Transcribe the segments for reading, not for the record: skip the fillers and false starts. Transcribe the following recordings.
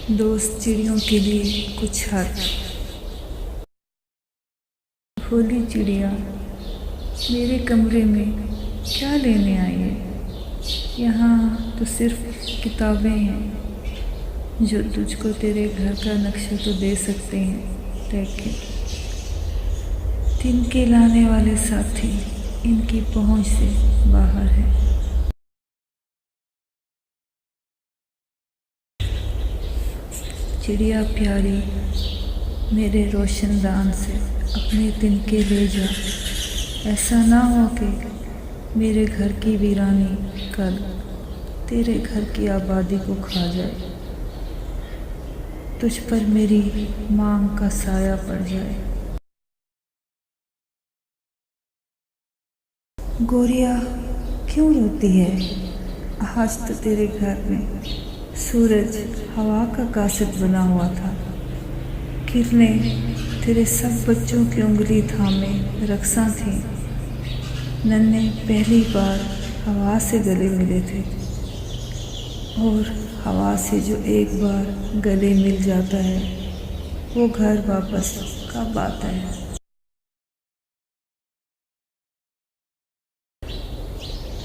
दोस्त चिड़ियों के लिए कुछ हर्फ। भोली चिड़िया मेरे कमरे में क्या लेने आई है? यहाँ तो सिर्फ किताबें हैं जो तुझको तेरे घर का नक्शा तो दे सकते हैं, लेकिन तिनके लाने वाले साथी इनकी पहुँच से बाहर है। चिड़िया प्यारी मेरे रोशनदान से अपने तिनके ले जा। ऐसा ना हो कि मेरे घर की वीरानी कल तेरे घर की आबादी को खा जाए, तुझ पर मेरी मांग का साया पड़ जाए। गोरिया क्यों रोती है? आज तो तेरे घर में सूरज हवा का कासिद बना हुआ था। किरणें तेरे सब बच्चों की उंगली थामे रक्सा थी। नन्हे पहली बार हवा से गले मिले थे, और हवा से जो एक बार गले मिल जाता है वो घर वापस कब आता है।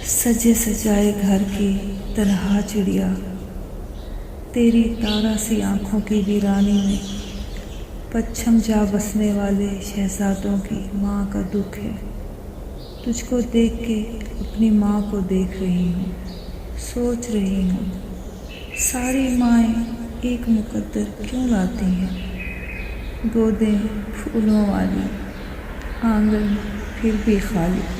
सजे सजाए घर की तन्हा चिड़िया तेरी तारा सी आँखों की वीरानी में पच्छम जा बसने वाले शहजादों की माँ का दुख है। तुझको देख के अपनी माँ को देख रही हूँ, सोच रही हूँ सारी माएँ एक मुकद्दर क्यों लाती हैं। गोदें फूलों वाली, आंगन फिर भी खाली।